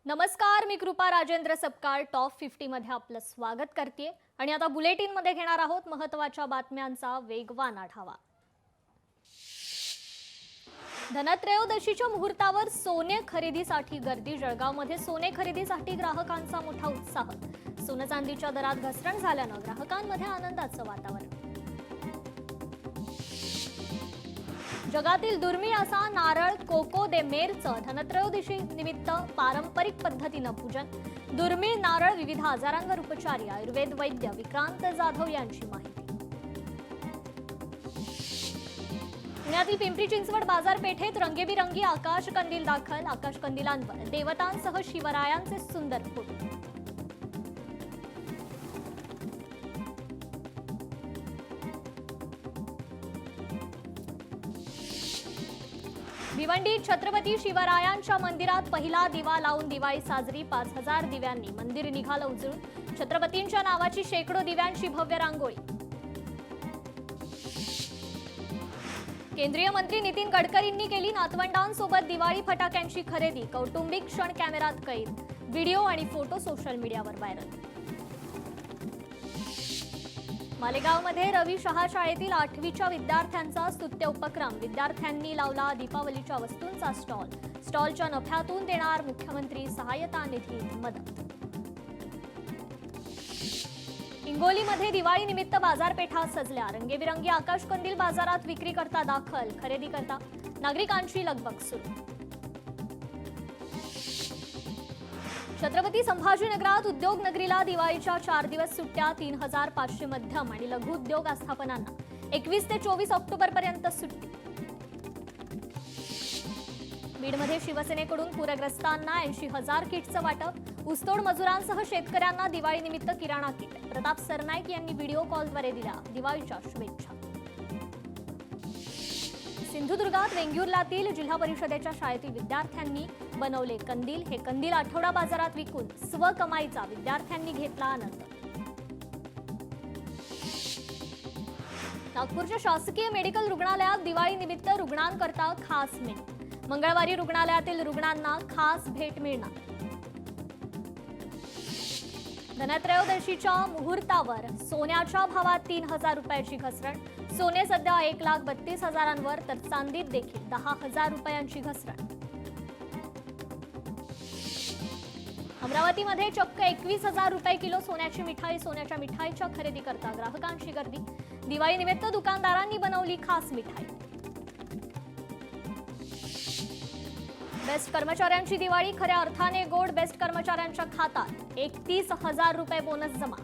नमस्कार, मी कृपा राजेंद्र सपकाळ टॉप 50 मध्ये आपलं स्वागत करते आणि आता बुलेटिन मध्ये घेणार आहोत महत्त्वाच्या बातम्यांचा वेगवान आढावा। धनत्रयोदशीच्या मुहूर्तावर सोने खरेदीसाठी गर्दी। जळगावमध्ये सोने खरेदीसाठी ग्राहकांचा मोठा उत्साह। सोनं चांदीच्या दरात घसरण झाल्यानं ग्राहकांमध्ये आनंदाचं वातावरण। जगातील दुर्मिळ असा नारळ कोको दे मेरचं धनत्रयोदशी निमित्त पारंपरिक पद्धतीनं पूजन। दुर्मिळ नारळ विविध आजारांवर उपचारी। आयुर्वेद वैद्य विक्रांत जाधव यांची माहिती। पुण्यातील पिंपरी चिंचवड बाजारपेठेत रंगीबेरंगी आकाश कंदील दाखल। आकाश कंदिलांवर देवतांसह शिवरायांचे सुंदर फोटो। भिवंडीत छत्रपती शिवरायांच्या मंदिरात पहिला दिवा लावून दिवाळी साजरी। 5000 दिव्यांनी मंदिर निघालं उजळून। छत्रपतींच्या नावाची शेकडो दिव्यांची भव्य रांगोळी। केंद्रीय मंत्री नितीन गडकरींनी केली नातवंडांसोबत दिवाळी फटाक्यांची खरेदी। कौटुंबिक क्षण कॅमेऱ्यात कैद। व्हिडिओ आणि फोटो सोशल मीडियावर व्हायरल। मालेगावमध्ये रवी शहा शाळेतील 8वीच्या विद्यार्थ्यांचा स्तुत्य उपक्रम। विद्यार्थ्यांनी लावला दीपावलीच्या वस्तूंचा स्टॉल। स्टॉलच्या नफ्यातून देणार मुख्यमंत्री सहायता निधीत मदत। हिंगोलीमध्ये दिवाळी निमित्त बाजारपेठा सजल्या। रंगीबेरंगी आकाश कंदील बाजारात विक्री करता दाखल। खरेदी करता नागरिकांची लगबग सुरू। छत्रपती संभाजीनगरात उद्योग नगरीला दिवाळीच्या 4 दिवस सुट्ट्या। 3500 मध्यम आणि लघु उद्योग आस्थापनांना 21 ते 24 ऑक्टोबर पर्यंत सुट्टी। बीडमध्ये शिवसेनेकडून पूरग्रस्तांना 80,000 किटचं वाटप। ऊसतोड मजुरांसह शेतकऱ्यांना दिवाळी निमित्त किराणा किट। प्रताप सरनाईक यांनी व्हिडिओ कॉलद्वारे दिल्या दिवाळीच्या शुभेच्छा। सिंधुदुर्गात वेंगुर्ल्यातील जिल्हा परिषदेच्या शाळेतील विद्यार्थ्यांनी बनवले कंदील। हे कंदील आठवडा बाजारात विकून स्वकमाईचा विद्यार्थ्यांनी घेतला आनंद। नागपूरच्या शासकीय मेडिकल रुग्णालयात दिवाळी निमित्त रुग्णांकरता खास मेनू। मंगळवारी रुग्णालयातील रुग्णांना खास भेट मिळणार। धनत्रयोदशीच्या मुहूर्तावर सोन्याच्या भावात 3000 रुपयाची घसरण। सोने सध्या 1,32,000 तर चांदीत देखील 10,000 रुपयांची घसरण। अमरावतीमध्ये चक्क 21,000 रुपये किलो सोन्याची मिठाई। सोन्याच्या मिठाईच्या खरेदी करता ग्राहकांची गर्दी। दिवाळी निमित्त दुकानदारांनी बनवली खास मिठाई। बेस्ट कर्मचाऱ्यांची दिवाळी खऱ्या अर्थाने गोड। बेस्ट कर्मचाऱ्यांच्या खात्यात 31,000 रुपये बोनस जमा।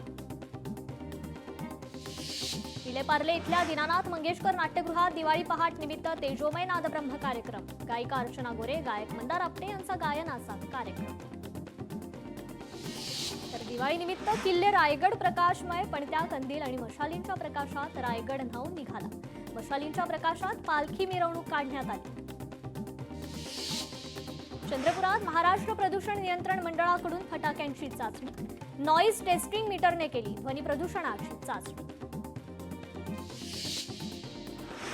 विलेपार्ले इथल्या दीनानाथ मंगेशकर नाट्यगृहात दिवाळी पहाट निमित्त तेजोमय नादब्रह्म कार्यक्रम। गायिका अर्चना गोरे, गायक मंदार आपटे यांचा गायनाचा कार्यक्रम। तर दिवाळी निमित्त किल्ले रायगड प्रकाशमय। पणत्या कंदील आणि मशालींच्या प्रकाशात रायगड न्हाऊन निघाला। मशालींच्या प्रकाशात पालखी मिरवणूक काढण्यात आली। चंद्रपुरात महाराष्ट्र प्रदूषण नियंत्रण मंडळाकडून फटाक्यांची चाचणी। नॉईज टेस्टिंग मीटरने केली ध्वनी प्रदूषणाची चाचणी।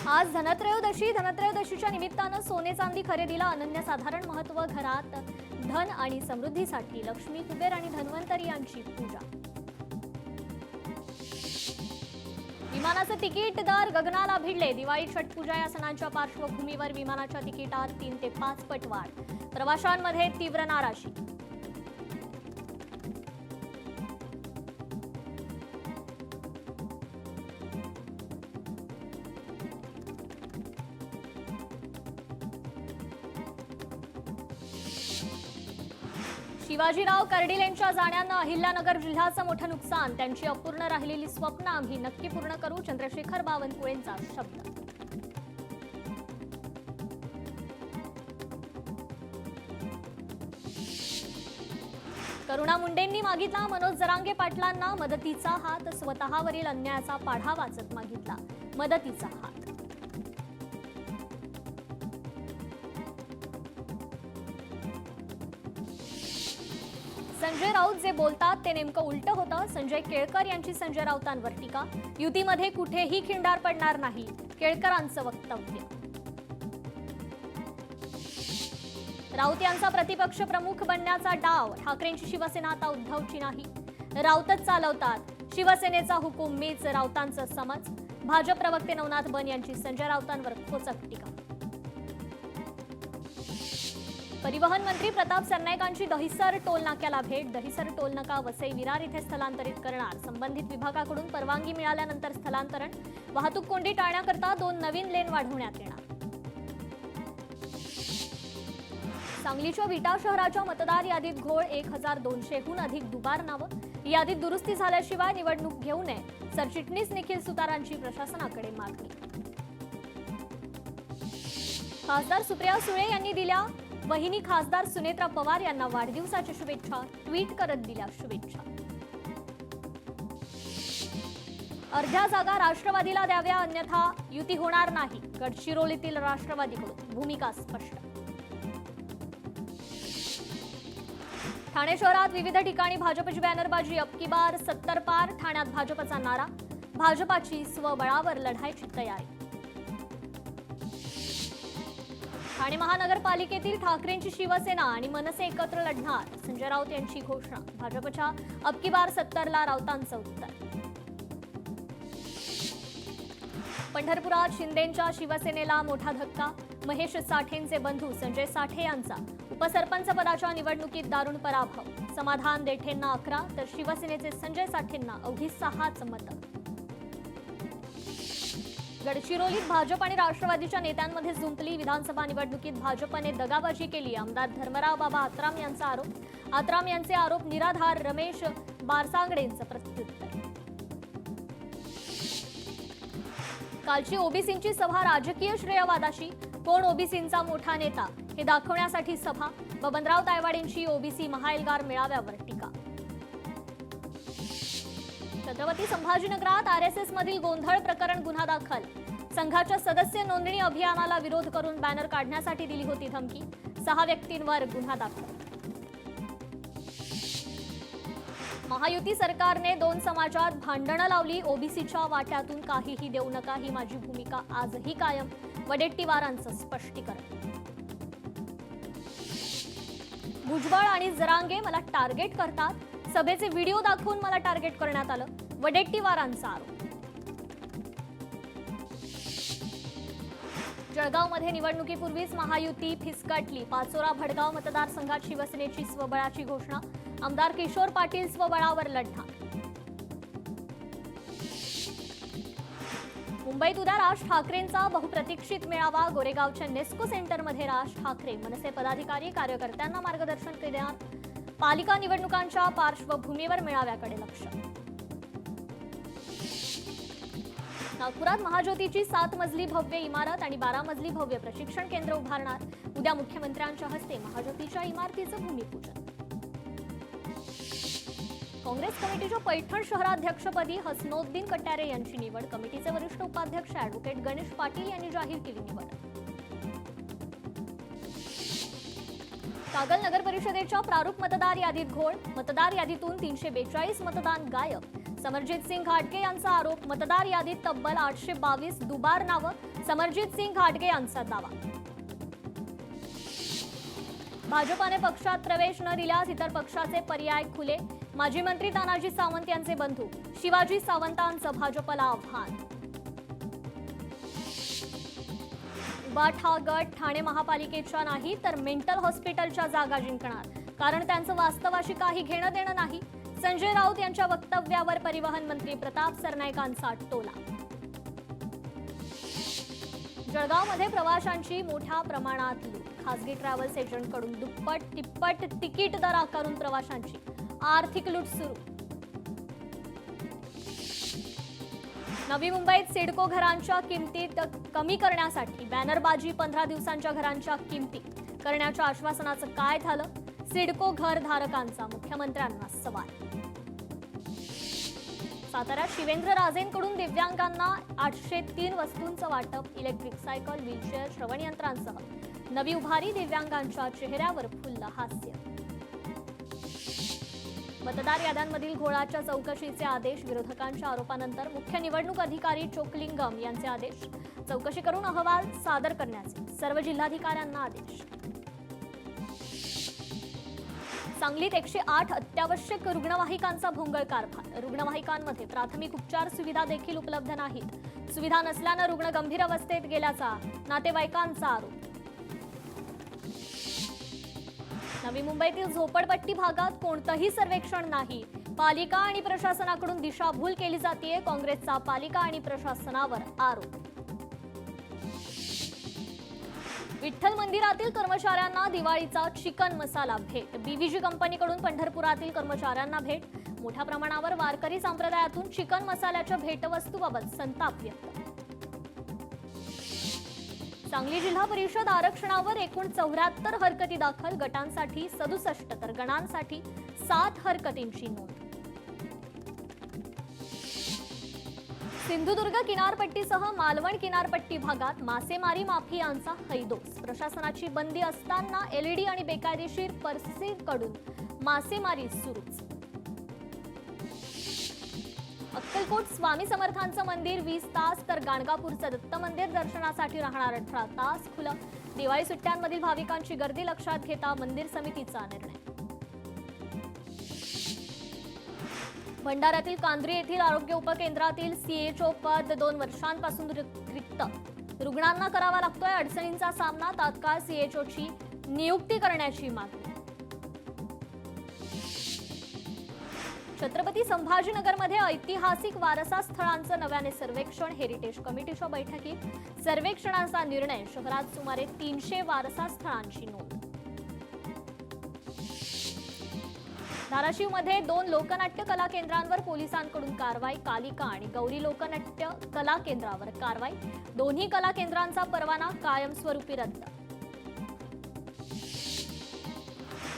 आज धनत्रयोदशी। धनत्रयोदशीच्या निमित्तानं सोने चांदी खरेदीला अनन्यसाधारण महत्त्व। घरात धन आणि समृद्धीसाठी लक्ष्मी, कुबेर आणि धन्वंतरी यांची पूजा। विमानाचं तिकीट दर गगनाला भिडले। दिवाळी, छटपूजा या सणांच्या पार्श्वभूमीवर विमानाच्या तिकिटात 3 ते 5 पट वाढ। प्रवाशांमध्ये तीव्र नाराजी। शिवाजीराव कर्डिल यांच्या जाण्यानं अहिल्यानगर जिल्ह्याचं मोठं नुकसान। त्यांची अपूर्ण राहिलेली स्वप्न आम्ही नक्की पूर्ण करू। चंद्रशेखर बावनकुळेंचा शब्द। करुणा मुंडेंनी मागितला मनोज जरांगे पाटलांना मदतीचा हात। स्वतःवरील अन्यायाचा पाढा वाचत मागितला मदतीचा हात। संजय राऊत जे बोलतात ते नेमकं उलटं होतं। संजय केळकर यांची संजय राऊतांवर टीका। युतीमध्ये कुठेही खिंडार पडणार नाही केळकरांचं वक्तव्य। राऊत यांचा प्रतिपक्ष प्रमुख बनण्याचा डाव, ठाकरेंची शिवसेना आता उद्धवची नाही, राऊतच चालवतात, शिवसेनेचा हुकूम मीच, राऊतांचं समज. भाजप प्रवक्ते नवनाथ बन यांची संजय राऊतांवर खोचक टीका. परिवहन मंत्री प्रताप सरनाईकांची दहिसर टोल नाक्याला भेट, दहिसर टोल नाका वसई विरार इथे स्थलांतरित करणार, संबंधित विभागाकडून परवानगी मिळाल्यानंतर स्थलांतरण, वाहतूक कोंडी टाळण्याकरता 2 नवीन लेन वाढवण्यात येणार. सांगलीच्या विटा शहराच्या मतदार यादीत घोळ, 1200हून अधिक दुबार नावं, यादीत दुरुस्ती झाल्याशिवाय निवडणूक घेऊ नये, सरचिटणीस निखिल सुतारांची प्रशासनाकडे मागणी. खासदार सुप्रिया सुळे यांनी दिल्या वहिनी खासदार सुनेत्रा पवार यांना वाढदिवसाच्या शुभेच्छा, ट्विट करत दिल्या शुभेच्छा. अर्ध्या जागा राष्ट्रवादीला द्याव्या अन्यथा युती होणार नाही, गडचिरोलीतील राष्ट्रवादीकडून भूमिका स्पष्ट. ठाणे शहरात विविध ठिकाणी भाजपची बॅनरबाजी, अब की बार 70 पार, ठाण्यात भाजपचा नारा, भाजपाची स्वबळावर लढायची तयारी. ठाणे महानगरपालिकेतील ठाकरेंची शिवसेना आणि मनसे एकत्र लढणार, संजय राऊत यांची घोषणा, भाजपच्या अब की बार 70ला राऊतांचं उत्तर. पंढरपुरात शिंदेंच्या शिवसेनेला मोठा धक्का, महेश साठेंचे बंधू संजय साठे यांचा उपसरपंच पदाच्या निवडणुकीत दारुण पराभव, समाधान देठेंना 11 तर शिवसेनेचे संजय साठेंना अवघी 6च मतं. गडचिरोलीत भाजप आणि राष्ट्रवादीच्या नेत्यांमध्ये जुंपली, विधानसभा निवडणुकीत भाजपने दगाबाजी केली, आमदार धर्मराव बाबा आत्राम यांचा आरोप, आत्राम यांचे आरोप निराधार, रमेश बारसांगडेंचं प्रत्युत्तर. कालची ओबीसींची सभा राजकीय श्रेयवादाशी, कोण ओबीसींचा मोठा नेता हे दाखवण्यासाठी सभा, बबनराव तायवाडेंची ओबीसी महाएल्गार मेळाव्यावर टीका. छत्रपती संभाजीनगरात आरएसएस मधील गोंधळ प्रकरण गुन्हा दाखल, संघाच्या सदस्य नोंदणी अभियानाला विरोध करून बॅनर काढण्यासाठी दिली होती धमकी, 6 व्यक्तींवर गुन्हा दाखल. महायुती सरकारने 2 समाजात भांडणं लावली, ओबीसीच्या वाट्यातून काहीही देऊ नका ही माझी भूमिका आजही कायम, वडेट्टीवारांचं स्पष्टीकरण. भुजबळ आणि जरांगे मला टार्गेट करतात, सभेचे व्हिडिओ दाखवून मला टार्गेट करण्यात आलं, वडेट्टीवारांचा आरोप. जळगावमध्ये निवडणुकीपूर्वीच महायुती फिसकटली, पाचोरा भडगाव मतदारसंघात शिवसेनेची स्वबळाची घोषणा, आमदार किशोर पाटील स्वबळावर लढणार. मुंबईत उद्या राज ठाकरेंचा बहुप्रतीक्षित मेळावा, गोरेगावच्या नेस्को सेंटरमध्ये राज ठाकरे मनसे पदाधिकारी कार्यकर्त्यांना मार्गदर्शन करणार, पालिका निवडणुकांच्या पार्श्वभूमीवर मेळाव्याकडे लक्ष. नागपुरात महाज्योतीची 7 मजली भव्य इमारत आणि 12 मजली भव्य प्रशिक्षण केंद्र उभारणार, उद्या मुख्यमंत्र्यांच्या हस्ते महाज्योतीच्या इमारतीचं भूमिपूजन. काँग्रेस कमिटीच्या पैठण शहराध्यक्षपदी हसनोद्दीन कट्यारे यांची निवड, कमिटीचे वरिष्ठ उपाध्यक्ष ॲडव्होकेट गणेश पाटील यांनी जाहीर केली निवड. कागल नगर परिषदेच्या प्रारूप मतदार यादीत घोळ, मतदार यादीतून 342 मतदान गायब, समरजित सिंग घाटगे यांचा आरोप, मतदार यादीत तब्बल 822 दुबार नावं, समरजित सिंग घाटगे यांचा दावा. भाजपाने पक्षात प्रवेश न दिल्यास इतर पक्षाचे पर्याय खुले, माजी मंत्री तानाजी सावंत यांचे बंधू, शिवाजी सावंतांचं भाजपला आव्हान. उबाठा गट ठाणे महापालिकेच्या नाही तर मेंटल हॉस्पिटलच्या जागा जिंकणार, कारण त्यांचं वास्तवाशी काही घेणं देणं नाही, संजय राऊत यांच्या वक्तव्यावर परिवहन मंत्री प्रताप सरनाईकांचा टोला. जळगावमध्ये प्रवाशांची मोठ्या प्रमाणात लूट, खासगी ट्रॅव्हल्स एजंटकडून दुप्पट तिप्पट तिकीट दर आकारून प्रवाशांची आर्थिक लूट सुरू. नवी मुंबईत सिडको घरांच्या किमती कमी करण्यासाठी बॅनरबाजी, 15 दिवसांच्या घरांच्या किमती करण्याच्या आश्वासनाचं काय झालं, सिडको घरधारकांचा मुख्यमंत्र्यांना सवाल. साताऱ्यात शिवेंद्र राजेंकडून दिव्यांगांना 803 वस्तूंचं वाटप, इलेक्ट्रिक सायकल, व्हीलचेअर, श्रवणयंत्रांसह नवी उभारी, दिव्यांगांच्या चेहऱ्यावर फुललं हास्य. मतदार याद्यांमधील घोळाच्या चौकशीचे आदेश, विरोधकांच्या आरोपानंतर मुख्य निवडणूक अधिकारी चोकलिंगम यांचे आदेश, चौकशी करून अहवाल सादर करण्याचे सर्व जिल्हाधिकाऱ्यांना आदेश. सांगलीत 108 अत्यावश्यक रुग्णवाहिकांचा भोंगळ कारभार. रुग्णवाहिकांमध्ये प्राथमिक उपचार सुविधा देखील उपलब्ध नाहीत. सुविधा नसल्यानं रुग्ण गंभीर अवस्थेत गेल्याचा नातेवाईकांचा आरोप. नवी मुंबईतील झोपडपट्टी भागात कोणतंही सर्वेक्षण नाही. पालिका आणि प्रशासनाकडून दिशाभूल केली जाते. काँग्रेसचा पालिका आणि प्रशासनावर आरोप. विठ्ठल मंदिरातील कर्मचाऱ्यांना दिवाळीचा चिकन मसाला भेट. बीव्हीजी कंपनीकडून पंढरपुरातील कर्मचाऱ्यांना भेट. मोठ्या प्रमाणावर वारकरी संप्रदायातून चिकन मसाल्याच्या भेटवस्तूबाबत संताप व्यक्त. सांगली जिल्हा परिषद आरक्षणावर एकूण 74 हरकती दाखल. गटांसाठी 67 तर गणांसाठी 7 हरकतींची नोंद. सिंधुदुर्ग किनारपट्टीसह मालवण किनारपट्टी भागात मासेमारी माफियांचा हैदोस. प्रशासनाची बंदी असताना एलईडी आणि बेकायदेशीर पर्सीकडून मासेमारी सुरूच. अक्कलकोट स्वामी समर्थांचं मंदिर 20 तास तर गाणगापूरचं दत्त मंदिर दर्शनासाठी राहणार 18 तास खुलं. दिवाळी सुट्ट्यांमधील भाविकांची गर्दी लक्षात घेता मंदिर समितीचा निर्णय. भंडाऱ्यातील कांद्री येथील आरोग्य उपकेंद्रातील सीएचओ पद 2 वर्षांपासून रिक्त. रुग्णांना करावा लागतोय अडचणींचा सामना. तात्काळ सीएचओची नियुक्ती करण्याची मागणी. छत्रपती संभाजीनगरमध्ये ऐतिहासिक वारसा स्थळांचं नव्याने सर्वेक्षण. हेरिटेज कमिटीच्या बैठकीत सर्वेक्षणाचा निर्णय. शहरात सुमारे 300 वारसा स्थळांची नोंद. धाराशिवमध्ये 2 लोकनाट्य कला केंद्रांवर पोलिसांकडून कारवाई. कालिका आणि गौरी लोकनाट्य कला केंद्रावर कारवाई. दोन्ही कला केंद्रांचा परवाना कायमस्वरूपी रद्द.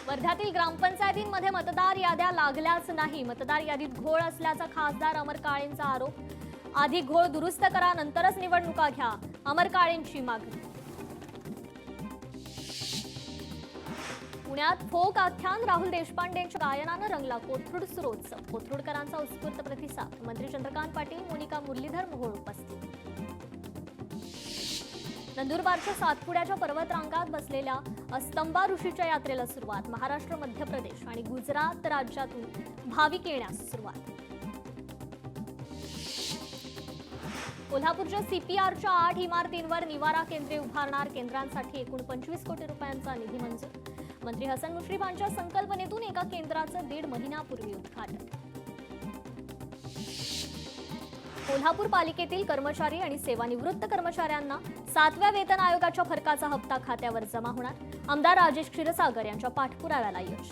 वर्ध्यातील ग्रामपंचायतींमध्ये मतदार याद्या लागल्याच नाही. मतदार यादीत घोळ असल्याचा खासदार अमर काळेंचा आरोप. आधी घोळ दुरुस्त करा, नंतरच निवडणुका घ्या, अमर काळेंची मागणी. पुण्यात फोक आख्यान राहुल देशपांडेंच्या गायनानं रंगला कोथरूड सुरोत्सव. कोथरूडकरांचा उत्स्फूर्त प्रतिसाद. मंत्री चंद्रकांत पाटील, मोनिका मुरलीधर मोहोळ उपस्थित. नंदुरबारच्या सातपुड्याच्या पर्वतरांगात बसलेल्या अस्तंबा ऋषीच्या यात्रेला सुरुवात. महाराष्ट्र, मध्य प्रदेश आणि गुजरात राज्यातून भाविक येण्यास सुरुवात. कोल्हापूरच्या सीपीआरच्या 8 इमारतींवर निवारा केंद्रे उभारणार. केंद्रांसाठी एकूण 25 कोटी रुपयांचा निधी मंजूर. मंत्री हसन मुश्रीफांच्या संकल्पनेतून एका केंद्राचं 1.5 महिन्यापूर्वी उद्घाटन. कोल्हापूर पालिकेतील कर्मचारी आणि सेवानिवृत्त कर्मचाऱ्यांना 7व्या वेतन आयोगाच्या फरकाचा हप्ता खात्यावर जमा होणार. आमदार राजेश क्षीरसागर यांच्या पाठपुराव्याला यश.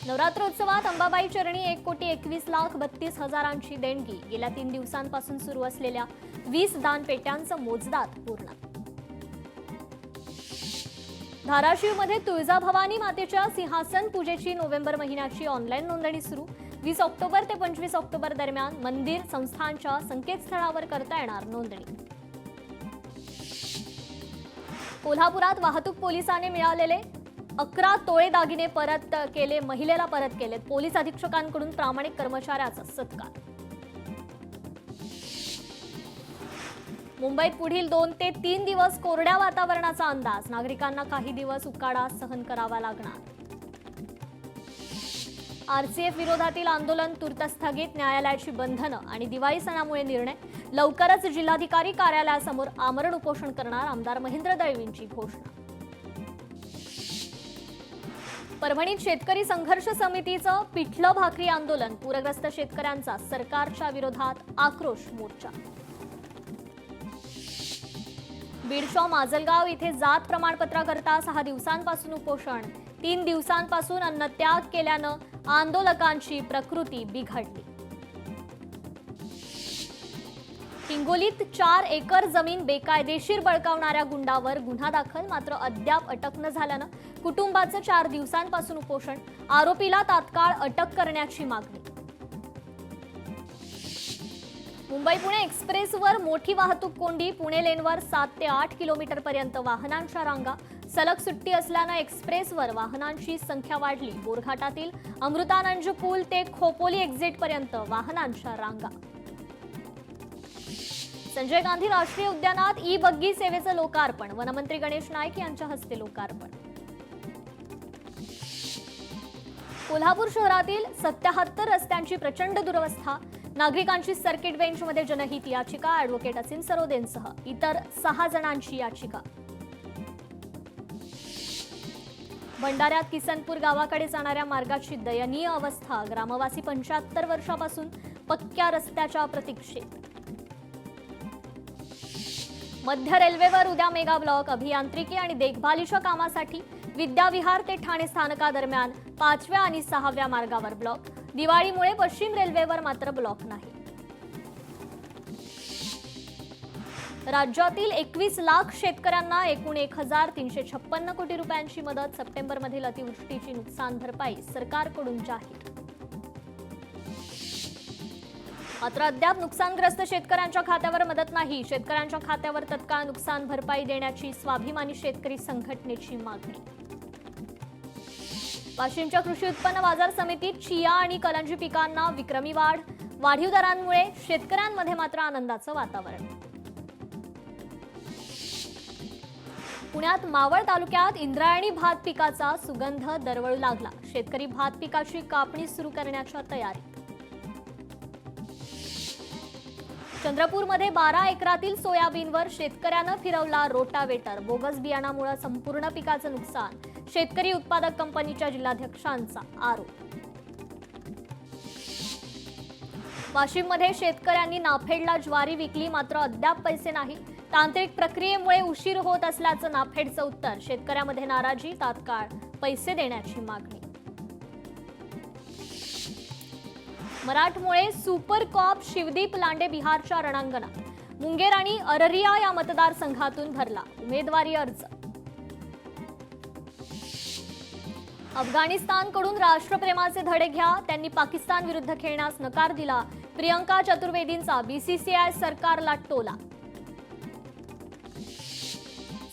नवरात्रोत्सवात अंबाबाई चरणी 1,21,32,000ची देणगी. गेल्या 3 दिवसांपासून सुरू असलेल्या 20 दानपेट्यांचं मोजदाद पूर्ण. धाराशिवमध्ये तुळजाभवानी मातेच्या सिंहासन पूजेची नोव्हेंबर महिन्याची ऑनलाईन नोंदणी सुरू. 20 ऑक्टोबर ते 25 ऑक्टोबर दरम्यान मंदिर संस्थांच्या संकेतस्थळावर करता येणार नोंदणी. कोल्हापुरात वाहतूक पोलिसांनी मिळालेले 11 तोळे दागिने परत केले. महिलेला परत केलेत. पोलीस अधीक्षकांकडून प्रामाणिक कर्मचाऱ्याचा सत्कार. मुंबईत पुढील 2 ते 3 दिवस कोरड्या वातावरणाचा अंदाज. नागरिकांना काही दिवस उकाडा सहन करावा लागणार. आरसीएफ विरोधातील आंदोलन तूर्त स्थगित. न्यायालयाची बंधनं आणि दिवाळी सणामुळे निर्णय. लवकरच जिल्हाधिकारी कार्यालयासमोर आमरण उपोषण करणार. आमदार महेंद्र दळवींची घोषणा. परभणीत शेतकरी संघर्ष समितीचं पिठलं भाकरी आंदोलन. पूरग्रस्त शेतकऱ्यांचा सरकारच्या विरोधात आक्रोश मोर्चा. बीडच्या माजलगाव इथे जात प्रमाणपत्राकरता 6 दिवसांपासून उपोषण. 3 दिवसांपासून अन्नत्याग केल्यानं आंदोलकांची प्रकृती बिघडली. हिंगोलीत 4 एकर जमीन बेकायदेशीर बळकावणाऱ्या गुंडावर गुन्हा दाखल. मात्र अद्याप अटक न झाल्यानं कुटुंबाचं 4 दिवसांपासून उपोषण. आरोपीला तात्काळ अटक करण्याची मागणी. मुंबई पुणे एक्सप्रेसवर मोठी वाहतूक कोंडी. पुणे लेनवर 7 ते 8 किलोमीटरपर्यंत वाहनांच्या रांगा. सलग सुट्टी असल्यानं एक्सप्रेसवर वाहनांची संख्या वाढली. बोरघाटातील अमृतानंद पूल ते खोपोली एक्झिटपर्यंत वाहनांच्या रांगा. संजय गांधी राष्ट्रीय उद्यानात ई बग्गी सेवेचं लोकार्पण. वनमंत्री गणेश नाईक यांच्या हस्ते लोकार्पण. कोल्हापूर शहरातील 77 रस्त्यांची प्रचंड दुरवस्था, नागरिकांची सर्किट बेंचमध्ये जनहित याचिका, ॲडव्होकेट असीम सरोदेंसह इतर 6 जणांची याचिका. भंडाऱ्यात किसनपूर गावाकडे जाणाऱ्या मार्गाची दयनीय अवस्था, ग्रामवासी 75 वर्षापासून पक्क्या रस्त्याच्या प्रतीक्षेत. मध्य रेल्वेवर उद्या मेगा ब्लॉक, अभियांत्रिकी आणि देखभालीच्या कामासाठी विद्याविहार ते ठाणे स्थानकादरम्यान 5व्या आणि 6व्या मार्गावर ब्लॉक. दिवाळीमुळे पश्चिम रेल्वेवर मात्र ब्लॉक नाही. राज्यातील 21 लाख शेतकऱ्यांना एकूण 1356 कोटी रुपयांची मदत, सप्टेंबरमधील अतिवृष्टीची नुकसान भरपाई सरकारकडून जाहीर. मात्र अद्याप नुकसानग्रस्त शेतकऱ्यांच्या खात्यावर मदत नाही. शेतकऱ्यांच्या खात्यावर तत्काळ नुकसान भरपाई देण्याची स्वाभिमानी शेतकरी संघटनेची मागणी. वाशिमच्या कृषी उत्पन्न बाजार समितीत चिया आणि कलंजी पिकांना विक्रमी वाढ, वाढीव दरांमुळे शेतकऱ्यांमध्ये मात्र आनंदाचं वातावरण. पुण्यात मावळ तालुक्यात इंद्रायणी भात पिकाचा सुगंध दरवळू लागला. शेतकरी भात पिकाची कापणी सुरू करण्याच्या तयारीत. चंद्रपूरमध्ये 12 एकरातील सोयाबीनवर शेतकऱ्यानं फिरवला रोटावेटर, बोगस बियाणामुळे संपूर्ण पिकाचं नुकसान, शेतकरी उत्पादक कंपनीच्या जिल्हाध्यक्षांचा आरोप. वाशिममध्ये शेतकऱ्यांनी नाफेडला ज्वारी विकली, मात्र अद्याप पैसे नाही. तांत्रिक प्रक्रियेमुळे उशीर होत असल्याचं नाफेडचं उत्तर. शेतकऱ्यामध्ये नाराजी, तात्काळ पैसे देण्याची मागणी. मराठमोळे सुपर कॉप शिवदीप लांडे बिहारच्या रणांगणात. मुंगेर आणि अररिया या मतदारसंघातून भरला उमेदवारी अर्ज. अफगाणिस्तानकडून राष्ट्रप्रेमाचे धडे घ्या, त्यांनी पाकिस्तान विरुद्ध खेळण्यास नकार दिला. प्रियंका चतुर्वेदींचा बीसीसीआय सरकारला टोला.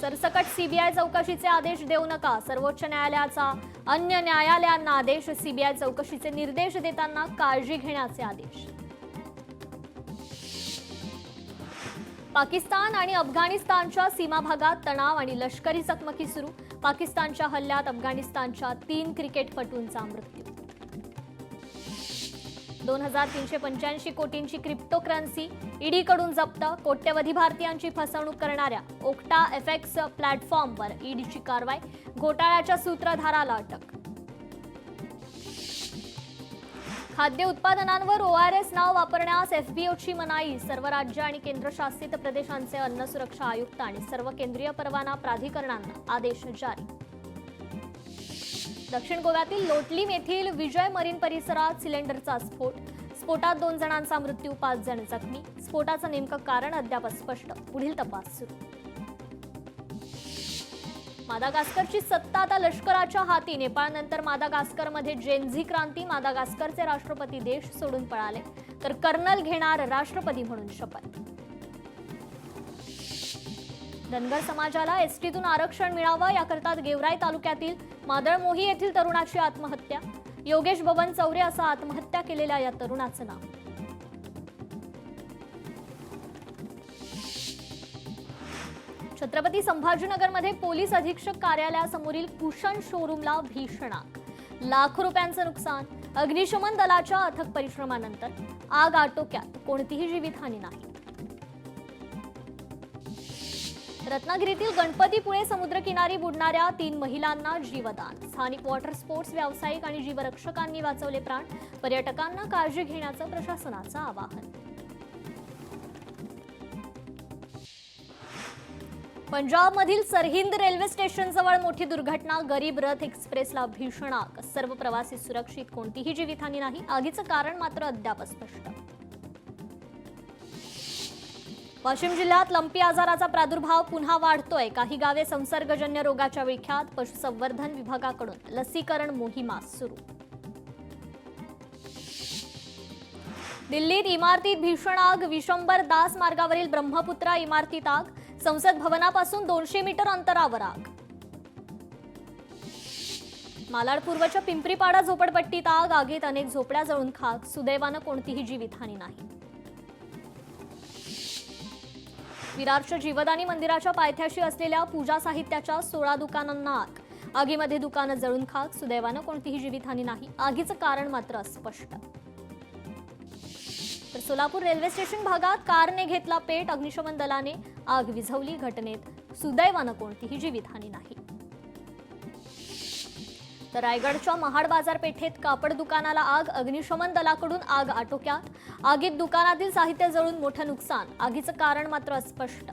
सरसकट सीबीआय चौकशीचे आदेश देऊ नका, सर्वोच्च न्यायालयाचा अन्य न्यायालयांना आदेश. सीबीआय चौकशीचे निर्देश देताना काळजी घेण्याचे आदेश. पाकिस्तान आणि अफगाणिस्तानच्या सीमा भागात तणाव आणि लष्करी चकमकी सुरू. पाकिस्तानच्या हल्ल्यात अफगाणिस्तानच्या 3 क्रिकेटपटूंचा मृत्यू. 2385 कोटींची क्रिप्टोकरन्सी ईडीकडून जप्त. कोट्यवधी भारतीयांची फसवणूक करणाऱ्या ओक्टा एफएक्स प्लॅटफॉर्मवर ईडीची कारवाई. घोटाळ्याच्या सूत्रधाराला अटक. खाद्य उत्पादनांवर ओआरएस नाव वापरण्यास एफबीओची मनाई. सर्व राज्य आणि केंद्रशासित प्रदेशांचे अन्न सुरक्षा आयुक्त आणि सर्व केंद्रीय परवाना प्राधिकरणांना आदेश जारी. दक्षिण गोव्यातील लोटलीम येथील विजय मरीन परिसरात सिलेंडरचा स्फोट. स्फोटात 2 जणांचा मृत्यू, 5 जण जखमी. स्फोटाचं नेमकं कारण अद्याप अस्पष्ट, पुढील तपास सुरू. मादागास्करची सत्ता आता लष्कराच्या हाती. नेपाळनंतर मादागास्करमध्ये जेनझी क्रांती. मादागास्करचे राष्ट्रपती देश सोडून पळाले, तर कर्नल घेणार राष्ट्रपती म्हणून शपथ. धनगर समाजाला एसटीतून आरक्षण मिळावं याकरता गेवराई तालुक्यातील मादळमोही येथील तरुणाची आत्महत्या. योगेश बबन चौरे असं आत्महत्या केलेल्या या तरुणाचं नाव. छत्रपती संभाजीनगरमध्ये पोलीस अधीक्षक कार्यालयासमोरील कुशन शोरूमला भीषण आग. लाखो रुपयांचं नुकसान. अग्निशमन दलाच्या अथक परिश्रमानंतर आग आटोक्यात, कोणतीही जीवितहानी नाही. रत्नागिरीतील गणपतीपुळे समुद्रकिनारी बुडणाऱ्या 3 महिलांना जीवदान. स्थानिक वॉटर स्पोर्ट्स व्यावसायिक आणि जीवरक्षकांनी वाचवले प्राण. पर्यटकांना काळजी घेण्याचं प्रशासनाचं आवाहन. पंजाबमधील सरहिंद रेल्वे स्टेशनजवळ मोठी दुर्घटना. गरीब रथ एक्सप्रेसला भीषण आग. सर्व प्रवासी सुरक्षित, कोणतीही जीवितहानी नाही. आगीचं कारण मात्र अद्याप स्पष्ट. वाशिम जिल्ह्यात लंपी आजाराचा प्रादुर्भाव पुन्हा वाढतोय. काही गावे संसर्गजन्य रोगाच्या विळख्यात. पशुसंवर्धन विभागाकडून लसीकरण मोहिमा सुरू. दिल्लीत इमारतीत भीषण आग. विशंबर दास मार्गावरील ब्रह्मपुत्रा इमारतीत आग. संसद भवनापासून 200 मीटर अंतरावर आग. मालाड पूर्वच्या पिंपरीपाडा झोपडपट्टीत आग. आगीत अनेक झोपड्या जळून खाक. सुदैवानं कोणतीही जीवितहानी नाही. विरारच्या जीवदानी मंदिराच्या पायथ्याशी असलेल्या पूजा साहित्याच्या 16 दुकानांना आग. आगीमध्ये दुकानं जळून खाक. सुदैवानं कोणतीही जीवितहानी नाही. आगीचं कारण मात्र अस्पष्ट. तर सोलापूर रेल्वे स्टेशन भागात कारने घेतला पेट. अग्निशमन दलाने आग विझवली. घटनेत सुदैवानं कोणतीही जीवितहानी नाही. तर रायगडच्या महाड बाजारपेठेत कापड दुकानाला आग. अग्निशमन दलाकडून आग आटोक्यात. आगीत दुकानातील साहित्य जळून मोठं नुकसान. आगीचं कारण मात्र अस्पष्ट.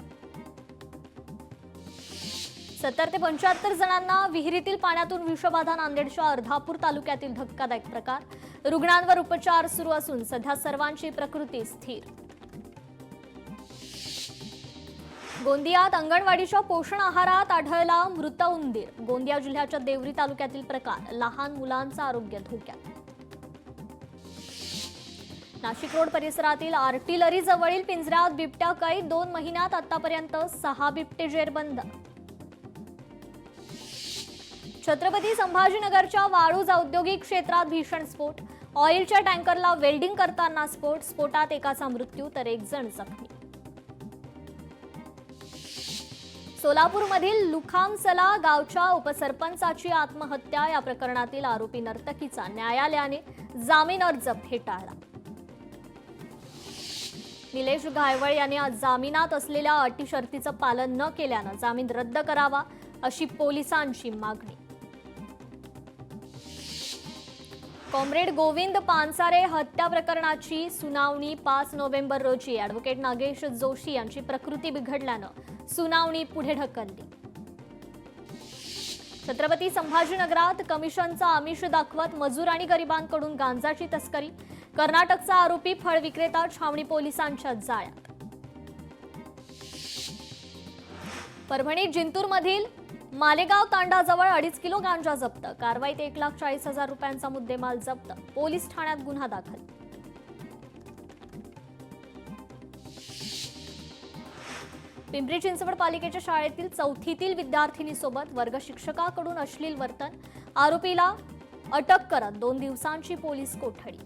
70 ते 75 जणांना विहिरीतील पाण्यातून विषबाधा. नांदेडच्या अर्धापूर तालुक्यातील धक्कादायक प्रकार. रुग्णांवर उपचार सुरू असून सध्या सर्वांची प्रकृती स्थिर. गोंदियात अंगणवाडीच्या पोषण आहारात आढळला मृत उंदीर. गोंदिया जिल्ह्याच्या देवरी तालुक्यातील प्रकार. लहान मुलांचं आरोग्य धोक्यात. नाशिक रोड परिसरातील आर्टिलरी जवळील पिंजऱ्यात बिबट्या कैद. 2 महिन्यात आतापर्यंत 6 बिबटे जेरबंद. छत्रपती संभाजीनगरच्या वाळूज औद्योगिक क्षेत्रात भीषण स्फोट. ऑइलच्या टँकरला वेल्डिंग करताना स्फोट. स्फोटात एकाचा मृत्यू तर 1 जण जखमी. सोलापूरमधील लुखामसला गावच्या उपसरपंचाची आत्महत्या. या प्रकरणातील आरोपी नर्तकीचा न्यायालयाने जामीन अर्ज फेटाळला. निलेश घायवळ यांनी जामिनात असलेल्या अटी शर्तीचं पालन न केल्यानं जामीन रद्द करावा अशी पोलिसांची मागणी. कॉम्रेड गोविंद पानसारे हत्या प्रकरणाची सुनावणी 5 नोव्हेंबर रोजी. ॲडव्होकेट नागेश जोशी यांची प्रकृती बिघडल्यानं सुनावणी पुढे ढकलली. छत्रपती संभाजीनगरात कमिशनचा आमिष दाखवत मजूर आणि गरिबांकडून गांजाची तस्करी. कर्नाटकचा आरोपी फळ विक्रेता छावणी पोलिसांच्या जाळ्यात. परभणीत जिंतूरमधील मालेगाव तांडाजवळ 2.5 किलो गांजा जप्त. कारवाईत 1,40,000 रुपयांचा मुद्देमाल जप्त. पोलीस ठाण्यात गुन्हा दाखल. पिंपरी चिंचवड पालिकेच्या शाळेतील 4थीतील विद्यार्थिनीसोबत वर्ग शिक्षकाकडून अश्लील वर्तन. आरोपीला अटक करत 2 दिवसांची पोलीस कोठडी.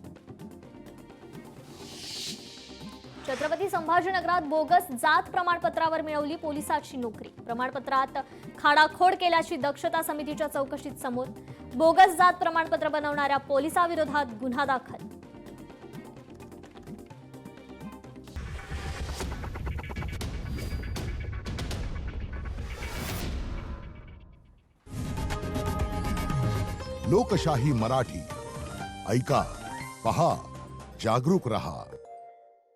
छत्रपती संभाजीनगरात बोगस जात प्रमाणपत्रावर मिळवली पोलिसाची नोकरी. प्रमाणपत्रात खाडाखोड केल्याची दक्षता समितीच्या चौकशीत समोर. बोगस जात प्रमाणपत्र बनवणाऱ्या पोलिसाविरोधात गुन्हा दाखल. लोकशाही मराठी ऐका, पहा, जागरूक रहा.